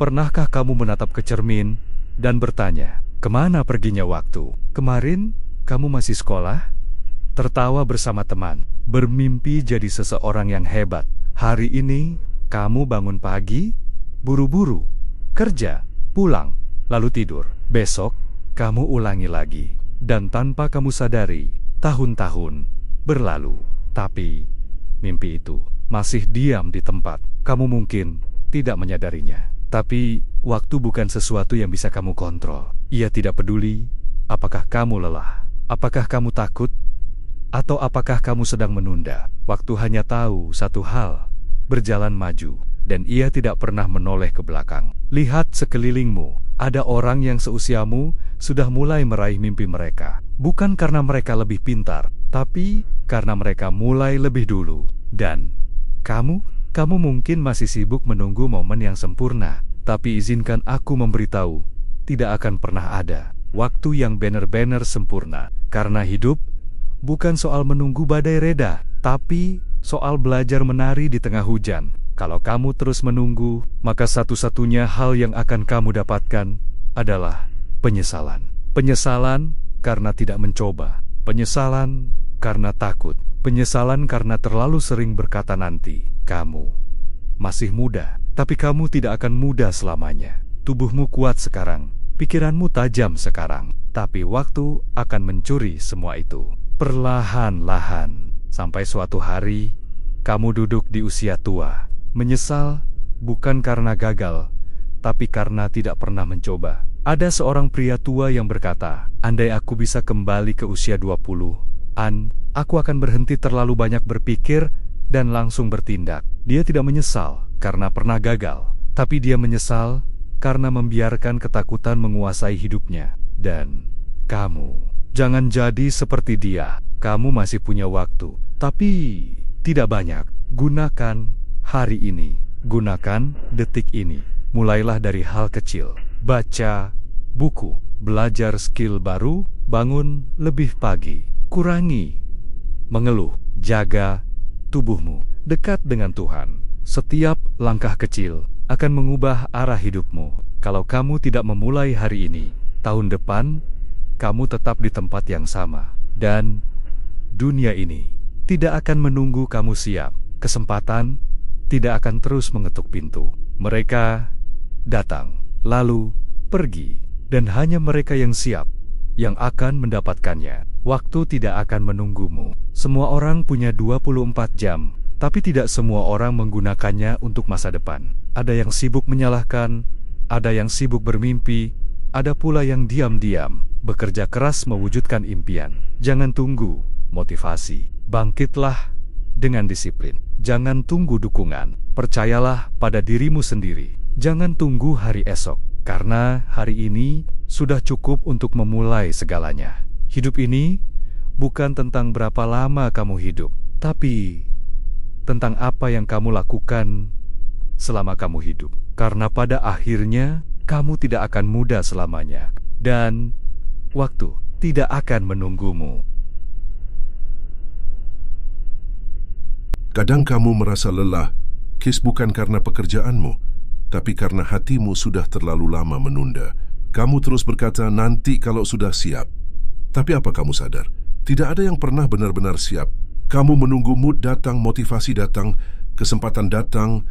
Pernahkah kamu menatap ke cermin dan bertanya, kemana perginya waktu? Kemarin kamu masih sekolah, tertawa bersama teman, bermimpi jadi seseorang yang hebat. Hari ini kamu bangun pagi, buru-buru, kerja, pulang, lalu tidur. Besok kamu ulangi lagi. Dan tanpa kamu sadari, tahun-tahun berlalu. Tapi mimpi itu masih diam di tempat. Kamu mungkin tidak menyadarinya. Tapi waktu bukan sesuatu yang bisa kamu kontrol. Ia tidak peduli apakah kamu lelah, apakah kamu takut, atau apakah kamu sedang menunda. Waktu hanya tahu satu hal, berjalan maju, dan ia tidak pernah menoleh ke belakang. Lihat sekelilingmu, ada orang yang seusiamu sudah mulai meraih mimpi mereka. Bukan karena mereka lebih pintar, tapi karena mereka mulai lebih dulu. Dan kamu mungkin masih sibuk menunggu momen yang sempurna, tapi izinkan aku memberitahu, tidak akan pernah ada waktu yang benar-benar sempurna. Karena hidup bukan soal menunggu badai reda, tapi soal belajar menari di tengah hujan. Kalau kamu terus menunggu, maka satu-satunya hal yang akan kamu dapatkan adalah penyesalan. Penyesalan karena tidak mencoba, penyesalan karena takut, penyesalan karena terlalu sering berkata nanti. Kamu masih muda, tapi kamu tidak akan muda selamanya. Tubuhmu kuat sekarang, pikiranmu tajam sekarang, tapi waktu akan mencuri semua itu. Perlahan-lahan, sampai suatu hari, kamu duduk di usia tua, menyesal bukan karena gagal, tapi karena tidak pernah mencoba. Ada seorang pria tua yang berkata, andai aku bisa kembali ke usia 20-an, aku akan berhenti terlalu banyak berpikir dan langsung bertindak. Dia tidak menyesal karena pernah gagal, tapi dia menyesal karena membiarkan ketakutan menguasai hidupnya. Dan kamu, jangan jadi seperti dia. Kamu masih punya waktu, tapi tidak banyak. Gunakan hari ini, gunakan detik ini. Mulailah dari hal kecil. Baca buku, belajar skill baru, bangun lebih pagi, kurangi mengeluh, jaga tubuhmu, dekat dengan Tuhan. Setiap langkah kecil akan mengubah arah hidupmu. Kalau kamu tidak memulai hari ini, tahun depan kamu tetap di tempat yang sama. Dan dunia ini tidak akan menunggu kamu siap. Kesempatan tidak akan terus mengetuk pintu. Mereka datang, lalu pergi, dan hanya mereka yang siap yang akan mendapatkannya. Waktu tidak akan menunggumu. Semua orang punya 24 jam, tapi tidak semua orang menggunakannya untuk masa depan. Ada yang sibuk menyalahkan, ada yang sibuk bermimpi, ada pula yang diam-diam bekerja keras mewujudkan impian. Jangan tunggu motivasi, bangkitlah dengan disiplin. Jangan tunggu dukungan, percayalah pada dirimu sendiri. Jangan tunggu hari esok, karena hari ini sudah cukup untuk memulai segalanya. Hidup ini bukan tentang berapa lama kamu hidup, tapi tentang apa yang kamu lakukan selama kamu hidup. Karena pada akhirnya, kamu tidak akan muda selamanya, dan waktu tidak akan menunggumu. Kadang kamu merasa lelah, bukan karena pekerjaanmu, tapi karena hatimu sudah terlalu lama menunda. Kamu terus berkata, nanti kalau sudah siap. Tapi apa kamu sadar? Tidak ada yang pernah benar-benar siap. Kamu menunggu mood datang, motivasi datang, kesempatan datang,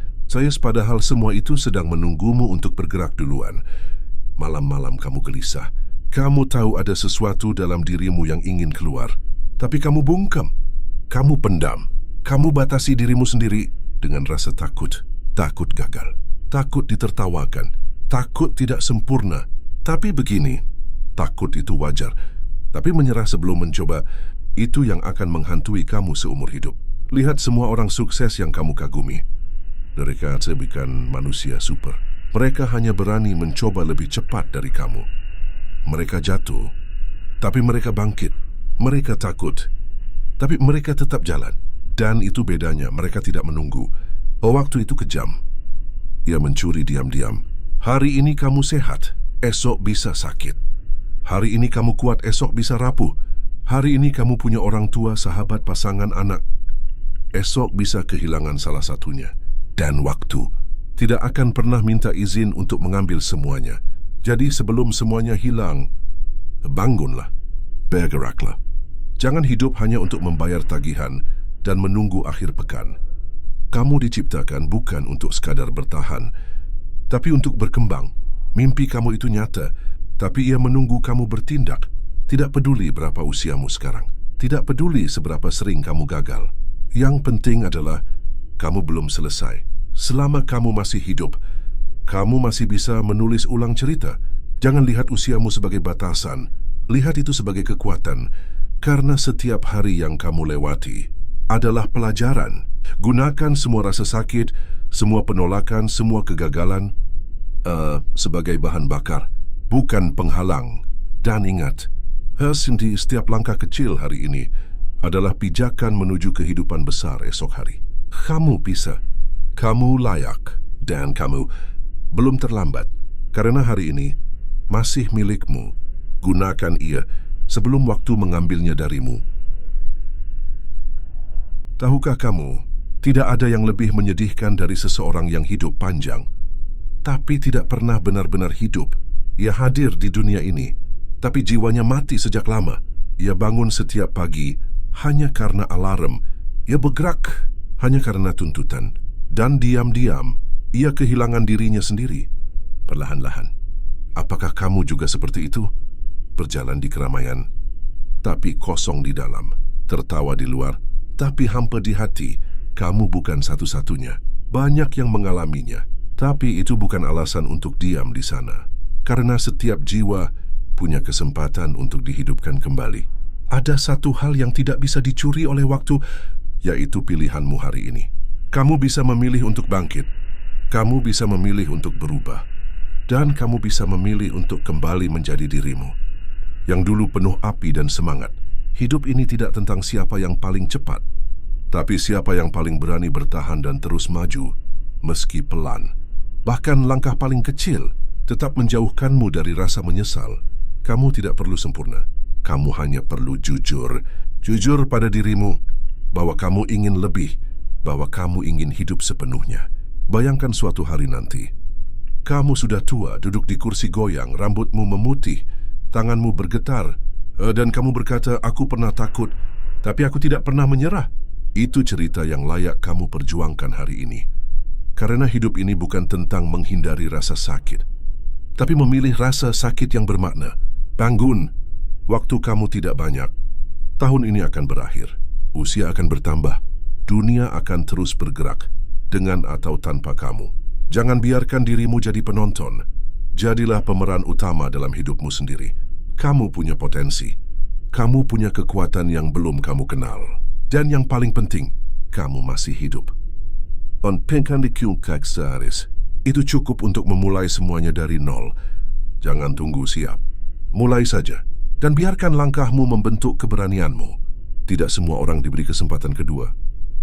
padahal semua itu sedang menunggumu untuk bergerak duluan. Malam-malam kamu gelisah. Kamu tahu ada sesuatu dalam dirimu yang ingin keluar. Tapi kamu bungkam. Kamu pendam. Kamu batasi dirimu sendiri dengan rasa takut. Takut gagal. Takut ditertawakan. Takut tidak sempurna. Tapi begini, takut itu wajar. Tapi menyerah sebelum mencoba, itu yang akan menghantui kamu seumur hidup. Lihat semua orang sukses yang kamu kagumi. Mereka bukan manusia super. Mereka hanya berani mencoba lebih cepat dari kamu. Mereka jatuh, tapi mereka bangkit. Mereka takut, tapi mereka tetap jalan. Dan itu bedanya, mereka tidak menunggu. Waktu itu kejam. Ia mencuri diam-diam. Hari ini kamu sehat, esok bisa sakit. Hari ini kamu kuat, esok bisa rapuh. Hari ini kamu punya orang tua, sahabat, pasangan, anak. Esok bisa kehilangan salah satunya. Dan waktu tidak akan pernah minta izin untuk mengambil semuanya. Jadi sebelum semuanya hilang, bangunlah, bergeraklah. Jangan hidup hanya untuk membayar tagihan dan menunggu akhir pekan. Kamu diciptakan bukan untuk sekadar bertahan, tapi untuk berkembang. Mimpi kamu itu nyata, tapi ia menunggu kamu bertindak. Tidak peduli berapa usiamu sekarang. Tidak peduli seberapa sering kamu gagal. Yang penting adalah kamu belum selesai. Selama kamu masih hidup, kamu masih bisa menulis ulang cerita. Jangan lihat usiamu sebagai batasan. Lihat itu sebagai kekuatan. Karena setiap hari yang kamu lewati adalah pelajaran. Gunakan semua rasa sakit, semua penolakan, semua kegagalan sebagai bahan bakar, bukan penghalang. Dan ingat, Cindy, setiap langkah kecil hari ini adalah pijakan menuju kehidupan besar esok hari. Kamu bisa, kamu layak, dan kamu belum terlambat. Karena hari ini masih milikmu. Gunakan ia sebelum waktu mengambilnya darimu. Tahukah kamu, tidak ada yang lebih menyedihkan dari seseorang yang hidup panjang, tapi tidak pernah benar-benar hidup. Ia hadir di dunia ini, tapi jiwanya mati sejak lama. Ia bangun setiap pagi hanya karena alarm. Ia bergerak hanya karena tuntutan. Dan diam-diam, ia kehilangan dirinya sendiri. Perlahan-lahan. Apakah kamu juga seperti itu? Berjalan di keramaian, tapi kosong di dalam. Tertawa di luar, tapi hampa di hati. Kamu bukan satu-satunya. Banyak yang mengalaminya. Tapi itu bukan alasan untuk diam di sana. Karena setiap jiwa punya kesempatan untuk dihidupkan kembali. Ada satu hal yang tidak bisa dicuri oleh waktu, yaitu pilihanmu hari ini. Kamu bisa memilih untuk bangkit. Kamu bisa memilih untuk berubah. Dan kamu bisa memilih untuk kembali menjadi dirimu. Yang dulu penuh api dan semangat. Hidup ini tidak tentang siapa yang paling cepat, tapi siapa yang paling berani bertahan dan terus maju, meski pelan. Bahkan langkah paling kecil tetap menjauhkanmu dari rasa menyesal. Kamu tidak perlu sempurna. Kamu hanya perlu jujur. Jujur pada dirimu bahwa kamu ingin lebih, bahwa kamu ingin hidup sepenuhnya. Bayangkan suatu hari nanti, kamu sudah tua, duduk di kursi goyang, rambutmu memutih, tanganmu bergetar, dan kamu berkata, "Aku pernah takut, tapi aku tidak pernah menyerah." Itu cerita yang layak kamu perjuangkan hari ini. Karena hidup ini bukan tentang menghindari rasa sakit, tapi memilih rasa sakit yang bermakna. Bangun, waktu kamu tidak banyak. Tahun ini akan berakhir, usia akan bertambah, dunia akan terus bergerak, dengan atau tanpa kamu. Jangan biarkan dirimu jadi penonton. Jadilah pemeran utama dalam hidupmu sendiri. Kamu punya potensi. Kamu punya kekuatan yang belum kamu kenal. Dan yang paling penting, kamu masih hidup. Itu cukup untuk memulai semuanya dari nol. Jangan tunggu siap. Mulai saja, dan biarkan langkahmu membentuk keberanianmu. Tidak semua orang diberi kesempatan kedua.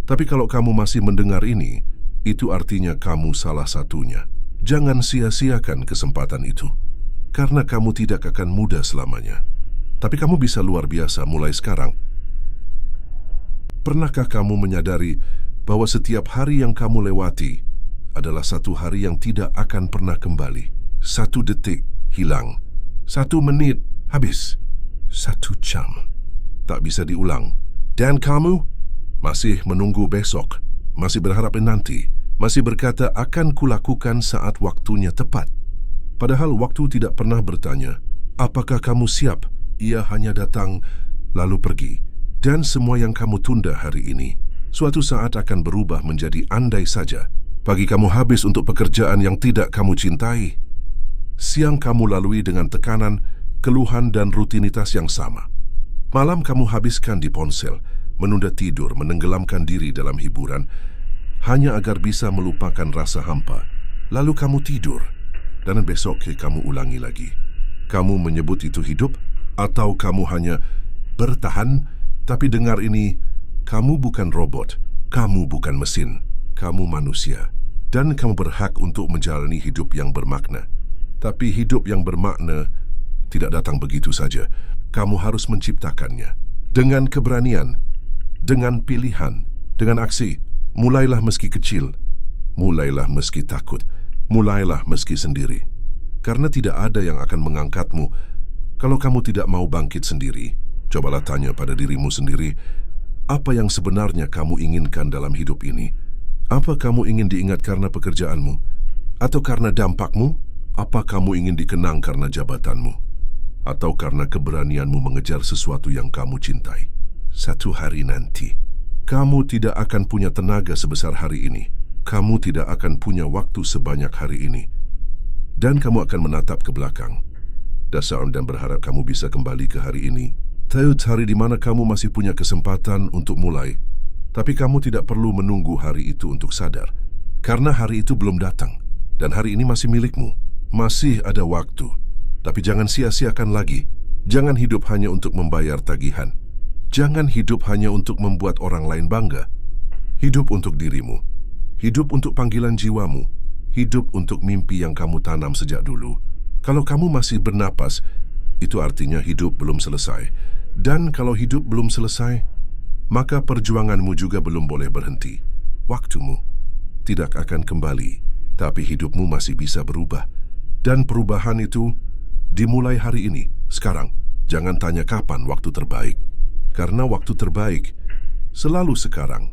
Tapi kalau kamu masih mendengar ini, itu artinya kamu salah satunya. Jangan sia-siakan kesempatan itu, karena kamu tidak akan mudah selamanya. Tapi kamu bisa luar biasa mulai sekarang. Pernahkah kamu menyadari bahwa setiap hari yang kamu lewati adalah satu hari yang tidak akan pernah kembali? 1 detik hilang, 1 menit habis, 1 jam tak bisa diulang. Dan kamu masih menunggu besok, masih berharap nanti, masih berkata akan kulakukan saat waktunya tepat. Padahal waktu tidak pernah bertanya, apakah kamu siap? Ia hanya datang, lalu pergi. Dan semua yang kamu tunda hari ini, suatu saat akan berubah menjadi andai saja. Pagi kamu habis untuk pekerjaan yang tidak kamu cintai. Siang kamu lalui dengan tekanan, keluhan dan rutinitas yang sama. Malam kamu habiskan di ponsel, menunda tidur, menenggelamkan diri dalam hiburan, hanya agar bisa melupakan rasa hampa. Lalu kamu tidur, dan besok kamu ulangi lagi. Kamu menyebut itu hidup, atau kamu hanya bertahan? Tapi dengar ini, kamu bukan robot, kamu bukan mesin, kamu manusia. Dan kamu berhak untuk menjalani hidup yang bermakna. Tapi hidup yang bermakna tidak datang begitu saja. Kamu harus menciptakannya. Dengan keberanian, dengan pilihan, dengan aksi. Mulailah meski kecil. Mulailah meski takut, mulailah meski sendiri. Karena tidak ada yang akan mengangkatmu kalau kamu tidak mau bangkit sendiri. Cobalah tanya pada dirimu sendiri, apa yang sebenarnya kamu inginkan dalam hidup ini? Apa kamu ingin diingat karena pekerjaanmu? Atau karena dampakmu? Apa kamu ingin dikenang karena jabatanmu? Atau karena keberanianmu mengejar sesuatu yang kamu cintai? Satu hari nanti, kamu tidak akan punya tenaga sebesar hari ini. Kamu tidak akan punya waktu sebanyak hari ini. Dan kamu akan menatap ke belakang. Dan berharap kamu bisa kembali ke hari ini. Tahu hari di mana kamu masih punya kesempatan untuk mulai. Tapi kamu tidak perlu menunggu hari itu untuk sadar. Karena hari itu belum datang. Dan hari ini masih milikmu. Masih ada waktu. Tapi jangan sia-siakan lagi. Jangan hidup hanya untuk membayar tagihan. Jangan hidup hanya untuk membuat orang lain bangga. Hidup untuk dirimu. Hidup untuk panggilan jiwamu. Hidup untuk mimpi yang kamu tanam sejak dulu. Kalau kamu masih bernapas, itu artinya hidup belum selesai. Dan kalau hidup belum selesai, maka perjuanganmu juga belum boleh berhenti. Waktumu tidak akan kembali, tapi hidupmu masih bisa berubah. Dan perubahan itu dimulai hari ini, sekarang. Jangan tanya kapan waktu terbaik. Karena waktu terbaik selalu sekarang.